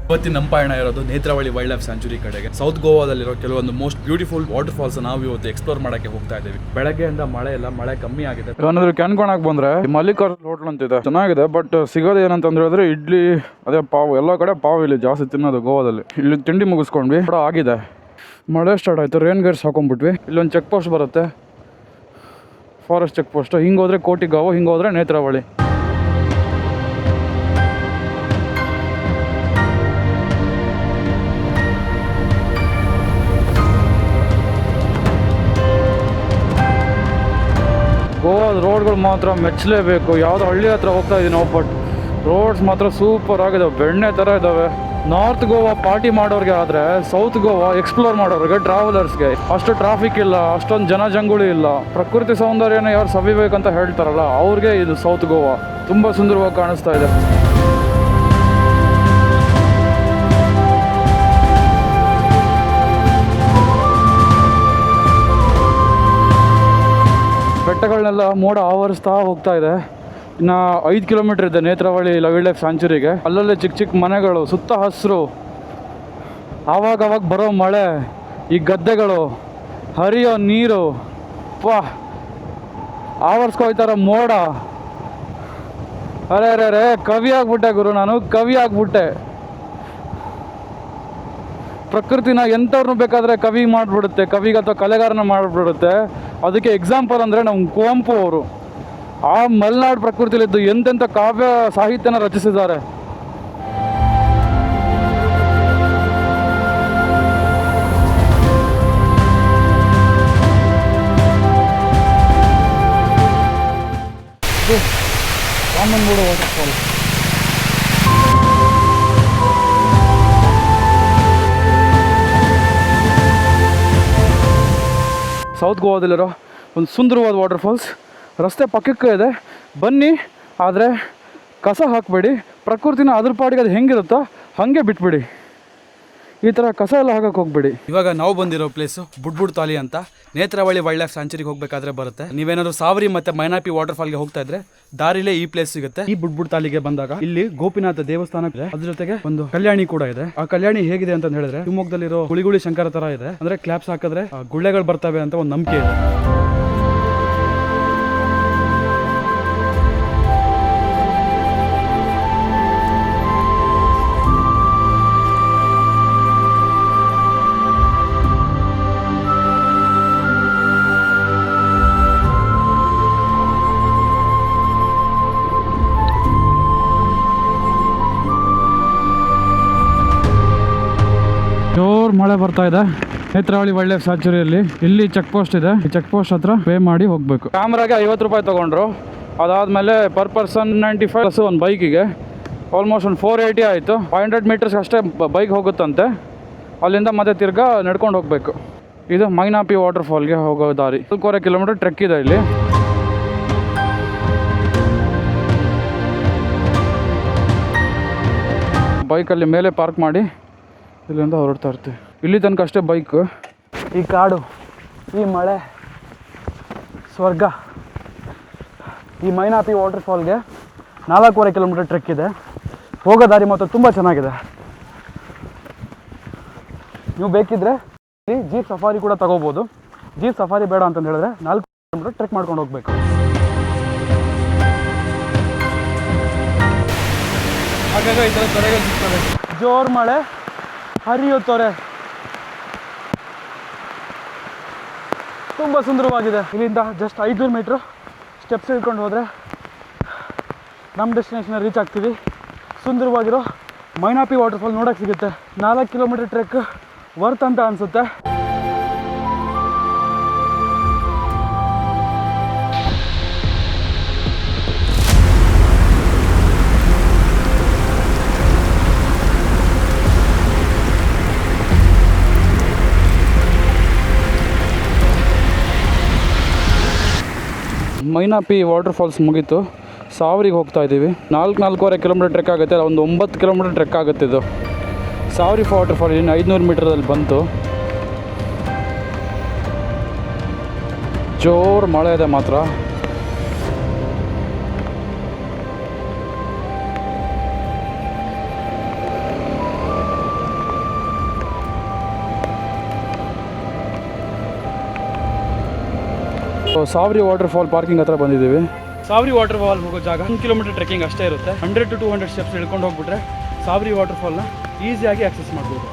ಇವತ್ತಿನ ನಮ್ಮ ಪಯಣ ಇರೋದು ನೇತ್ರಾವಳಿ ವೈಲ್ಡ್ ಲೈಫ್ ಸ್ಯಾಂಚುರಿ ಕಡೆಗೆ. ಸೌತ್ ಗೋವಾದಲ್ಲಿರೋ ಕೆಲವೊಂದು ಮೋಸ್ಟ್ ಬ್ಯೂಟಿಫುಲ್ ವಾಟರ್ ಫಾಲ್ಸ್ ನಾವು ಇವತ್ತು ಎಕ್ಸ್ಪ್ಲೋರ್ ಮಾಡಕ್ಕೆ ಹೋಗ್ತಾ ಇದ್ದೀವಿ. ಬೆಳಗ್ಗೆಯಿಂದ ಮಳೆ ಇಲ್ಲ, ಮಳೆ ಕಮ್ಮಿ ಆಗಿದೆ. ಏನಾದ್ರು ಕ್ಯಾನ್ಕೊಳಕ್ ಬಂದ್ರೆ ಮಲ್ಲಿಕಾರ್ಜುನ್ ಹೋಟ್ಲ್ ಅಂತಿದೆ, ಚೆನ್ನಾಗಿದೆ. ಬಟ್ ಸಿಗೋದು ಏನಂತಂದ್ರೆ ಹೇಳಿದ್ರೆ ಇಡ್ಲಿ, ಅದೇ ಪಾವ್. ಎಲ್ಲ ಕಡೆ ಪಾವ್ ಇಲ್ಲಿ ಜಾಸ್ತಿ ತಿನ್ನೋದು ಗೋವಾದಲ್ಲಿ. ಇಲ್ಲಿ ತಿಂಡಿ ಮುಗಿಸ್ಕೊಂಡ್ವಿ, ಕೂಡ ಆಗಿದೆ. ಮಳೆ ಸ್ಟಾರ್ಟ್ ಆಯ್ತು, ರೇನ್ ಗೇರ್ಸ್ ಹಾಕೊಂಡ್ಬಿಟ್ವಿ. ಇಲ್ಲೊಂದು ಚೆಕ್ ಪೋಸ್ಟ್ ಬರುತ್ತೆ, ಫಾರೆಸ್ಟ್ ಚೆಕ್ ಪೋಸ್ಟ್. ಹಿಂಗೋದ್ರೆ ಕೋಟಿಗಾಂವ್, ಹಿಂಗೋದ್ರೆ ನೇತ್ರಾವಳಿ. ಗೋವಾದ ರೋಡ್ಗಳು ಮಾತ್ರ ಮೆಚ್ಚಲೇಬೇಕು. ಯಾವುದೋ ಹಳ್ಳಿ ಹತ್ರ ಹೋಗ್ತಾ ಇದೀವಿ ನಾವು, ಬಟ್ ರೋಡ್ಸ್ ಮಾತ್ರ ಸೂಪರ್ ಆಗಿದೆ, ಬೆಣ್ಣೆ ಥರ ಇದ್ದಾವೆ. ನಾರ್ತ್ ಗೋವಾ ಪಾರ್ಟಿ ಮಾಡೋರಿಗೆ ಆದರೆ ಸೌತ್ ಗೋವಾ ಎಕ್ಸ್ಪ್ಲೋರ್ ಮಾಡೋರಿಗೆ, ಟ್ರಾವೆಲರ್ಸ್ಗೆ ಅಷ್ಟು ಟ್ರಾಫಿಕ್ ಇಲ್ಲ, ಅಷ್ಟೊಂದು ಜನಜಂಗುಳಿ ಇಲ್ಲ. ಪ್ರಕೃತಿ ಸೌಂದರ್ಯನ ಯಾರು ಸವಿಬೇಕಂತ ಹೇಳ್ತಾರಲ್ಲ ಅವ್ರಿಗೆ ಇದು ಸೌತ್ ಗೋವಾ ತುಂಬ ಸುಂದರವಾಗಿ ಕಾಣಿಸ್ತಾ ಇದೆ. ಬೆಟ್ಟಗಳನ್ನೆಲ್ಲ ಮೋಡ ಆವರಿಸ್ತಾ ಹೋಗ್ತಾ ಇದೆ. ಇನ್ನು 5 ಕಿಲೋಮೀಟರ್ ಇದೆ ನೇತ್ರಾವಳಿ ವೈಲ್ಡ್ ಲೈಫ್ ಸ್ಯಾಂಚುರಿಗೆ. ಅಲ್ಲಲ್ಲೇ ಚಿಕ್ಕ ಚಿಕ್ಕ ಮನೆಗಳು, ಸುತ್ತ ಹಸಿರು, ಆವಾಗವಾಗ ಬರೋ ಮಳೆ, ಈ ಗದ್ದೆಗಳು, ಹರಿಯೋ ನೀರು, ಆವರಿಸ್ಕೊಯ್ತಾರ ಮೋಡ. ಅರೆ ಕವಿ ಆಗ್ಬಿಟ್ಟೆ ಗುರು, ನಾನು ಕವಿ ಆಗ್ಬಿಟ್ಟೆ. ಪ್ರಕೃತಿನ ಎಂಥವ್ರನ್ನೂ ಬೇಕಾದರೆ ಕವಿ ಮಾಡಿಬಿಡುತ್ತೆ, ಕವಿಗೆ ಅಥವಾ ಕಲೆಗಾರನ ಮಾಡಿಬಿಡುತ್ತೆ. ಅದಕ್ಕೆ ಎಕ್ಸಾಂಪಲ್ ಅಂದರೆ ನಮ್ಮ ಕುವೆಂಪು ಅವರು ಆ ಮಲೆನಾಡು ಪ್ರಕೃತಿಲಿದ್ದು ಎಂತೆಂಥ ಕಾವ್ಯ ಸಾಹಿತ್ಯನ ರಚಿಸಿದ್ದಾರೆ. ಕಾಮನ್ಗೂಡು ವಾಟರ್ಫಾಲ್. ಸೌತ್ ಗೋವಾದಲ್ಲಿರೋ ಒಂದು ಸುಂದರವಾದ ವಾಟರ್ ಫಾಲ್ಸ್. ರಸ್ತೆ ಪಕ್ಕಕ್ಕೆ ಇದೆ, ಬನ್ನಿ. ಆದರೆ ಕಸ ಹಾಕಬೇಡಿ, ಪ್ರಕೃತಿನ ಅದ್ರ ಪಾಡಿಗೆ ಅದು ಹೆಂಗಿರುತ್ತೋ ಹಾಗೆ ಬಿಟ್ಬಿಡಿ. ಈ ಥರ ಕಸ ಎಲ್ಲ ಹಾಕಕ್ಕೆ ಹೋಗ್ಬೇಡಿ. ಇವಾಗ ನಾವು ಬಂದಿರೋ ಪ್ಲೇಸು ಬುಡ್ಬುಡ್ ತಾಲಿ ಅಂತ ನೇತ್ರಾವಳಿ ವೈಲ್ಡ್ ಲೈಫ್ ಸ್ಯಾಂಚುರಿಗೆ ಹೋಗ್ಬೇಕಾದ್ರೆ ಬರುತ್ತೆ. ನೀವೇನಾದ್ರು ಸಾವರಿ ಮತ್ತೆ ಮೈನಾಪಿ ವಾಟರ್ ಫಾಲ್ಗೆ ಹೋಗ್ತಾ ಇದ್ರೆ ದಾರಿಲೇ ಈ ಪ್ಲೇಸ್ ಸಿಗುತ್ತೆ. ಈ ಬುಡ್ಬುಡ್ ತಾಲಿಗೆ ಬಂದಾಗ ಇಲ್ಲಿ ಗೋಪಿನಾಥ ದೇವಸ್ಥಾನ ಇದೆ, ಅದ್ರ ಜೊತೆಗೆ ಒಂದು ಕಲ್ಯಾಣಿ ಕೂಡ ಇದೆ. ಆ ಕಲ್ಯಾಣಿ ಹೇಗಿದೆ ಅಂತ ಹೇಳಿದ್ರೆ ಶಿವಮೊಗ್ಗದಲ್ಲಿರೋ ಗುಳಿಗುಳಿ ಶಂಕರ ತರ ಇದೆ. ಅಂದ್ರೆ ಕ್ಲಾಪ್ಸ್ ಹಾಕಿದ್ರೆ ಗುಳ್ಳೆಗಳು ಬರ್ತವೆ ಅಂತ ಒಂದು ನಂಬಿಕೆ ಇದೆ. ಜೋರ್ ಮಳೆ ಬರ್ತಾ ಇದೆ ನೇತ್ರಾವಳಿ ವೈಲ್ಡ್ ಲೈಫ್ ಸ್ಯಾಂಚುರಿಯಲ್ಲಿ. ಇಲ್ಲಿ ಚೆಕ್ ಪೋಸ್ಟ್ ಇದೆ, ಈ ಚೆಕ್ ಪೋಸ್ಟ್ ಹತ್ರ ಪೇ ಮಾಡಿ ಹೋಗ್ಬೇಕು. ಕ್ಯಾಮ್ರಾಗೆ 50 ರೂಪಾಯಿ ತಗೊಂಡ್ರು. ಅದಾದ್ಮೇಲೆ ಪರ್ ಪರ್ಸನ್ 95 ಒಂದು ಬೈಕಿಗೆ ಆಲ್ಮೋಸ್ಟ್ ಒಂದು 480 ಆಯಿತು. 500 ಮೀಟರ್ಸ್ ಅಷ್ಟೇ ಬೈಕ್ ಹೋಗುತ್ತಂತೆ. ಅಲ್ಲಿಂದ ಮತ್ತೆ ತಿರ್ಗಾ ನಡ್ಕೊಂಡು ಹೋಗ್ಬೇಕು. ಇದು ಮೈನಾಪಿ ವಾಟರ್ ಫಾಲ್ಗೆ ಹೋಗೋ ದಾರಿ. 4 ಕಿಲೋಮೀಟರ್ ಟ್ರೆಕ್ ಇದೆ ಇಲ್ಲಿ. ಬೈಕಲ್ಲಿ ಮೇಲೆ ಪಾರ್ಕ್ ಮಾಡಿ ಇಲ್ಲಿಂದ ಹೊರಡ್ತಾ ಇರ್ತೀವಿ. ಇಲ್ಲಿ ತನಕ ಅಷ್ಟೇ ಬೈಕು. ಈ ಕಾಡು, ಈ ಮಳೆ, ಸ್ವರ್ಗ. ಈ ಮೈನಾಪಿ ವಾಟರ್ ಫಾಲ್ಗೆ 4.25 ಕಿಲೋಮೀಟರ್ ಟ್ರೆಕ್ ಇದೆ. ಹೋಗೋ ದಾರಿ ಮಾತ್ರ ತುಂಬ ಚೆನ್ನಾಗಿದೆ. ನೀವು ಬೇಕಿದ್ರೆ ಇಲ್ಲಿ ಜೀಪ್ ಸಫಾರಿ ಕೂಡ ತಗೋಬೋದು. ಜೀಪ್ ಸಫಾರಿ ಬೇಡ ಅಂತಂದು ಹೇಳಿದ್ರೆ 4 ಕಿಲೋಮೀಟರ್ ಟ್ರೆಕ್ ಮಾಡ್ಕೊಂಡು ಹೋಗ್ಬೇಕು. ಹಾಗಾಗಿ ಈ ಥರ ತೊರೆಗಳು ಸಿಗ್ತವೆ. ಜೋರು ಮಳೆ, ಹರಿಯೋ ತೊರೆ, ತುಂಬ ಸುಂದರವಾಗಿದೆ. ಇಲ್ಲಿಂದ ಜಸ್ಟ್ 500 ಮೀಟ್ರು ಸ್ಟೆಪ್ಸ್ ಇಳ್ಕೊಂಡು ಹೋದರೆ ನಮ್ಮ ಡೆಸ್ಟಿನೇಷನ್ ರೀಚ್ ಆಗ್ತೀವಿ. ಸುಂದರವಾಗಿರೋ ಮೈನಾಪಿ ವಾಟರ್ ಫಾಲ್ ನೋಡೋಕ್ಕೆ ಸಿಗುತ್ತೆ. 4 ಕಿಲೋಮೀಟರ್ ಟ್ರೆಕ್ ವರ್ತ್ ಅಂತ ಅನಿಸುತ್ತೆ. ಮೈನಾಪಿ ವಾಟರ್ ಫಾಲ್ಸ್ ಮುಗೀತು. ಸಾವರಿಗೆ ಹೋಗ್ತಾ ಇದ್ದೀವಿ. 4.25 ಕಿಲೋಮೀಟರ್ ಟ್ರೆಕ್ ಆಗುತ್ತೆ, ಒಂದು 9 ಕಿಲೋಮೀಟರ್ ಟ್ರೆಕ್ ಆಗುತ್ತೆ ಇದು. ಸಾವರಿ ವಾಟರ್ ಫಾಲ್ ಇನ್ನು 500 ಮೀಟರಲ್ಲಿ ಬಂತು. ಜೋರು ಮಳೆ ಇದೆ ಮಾತ್ರ. ಸಾವ್ರಿ ವಾಟರ್ ಫಾಲ್ ಪಾರ್ಕಿಂಗ್ ಹತ್ರ ಬಂದಿದ್ದೀವಿ. ಸಾವ್ರಿ ವಾಟರ್ ಫಾಲ್ ಹೋಗೋ ಜಾಗ 1 ಕಿಲೋಮೀಟರ್ ಟ್ರೆಕ್ಕಿಂಗ್ ಅಷ್ಟೇ ಇರುತ್ತೆ. 100 to 200 ಸ್ಟೆಪ್ಸ್ ಇಳ್ಕೊಂಡು ಹೋಗ್ಬಿಟ್ರೆ ಸಾವ್ರಿ ವಾಟರ್ ಫಾಲ್ನ ಈಸಿಯಾಗಿ ಆಕ್ಸೆಸ್ ಮಾಡ್ಬೋದು.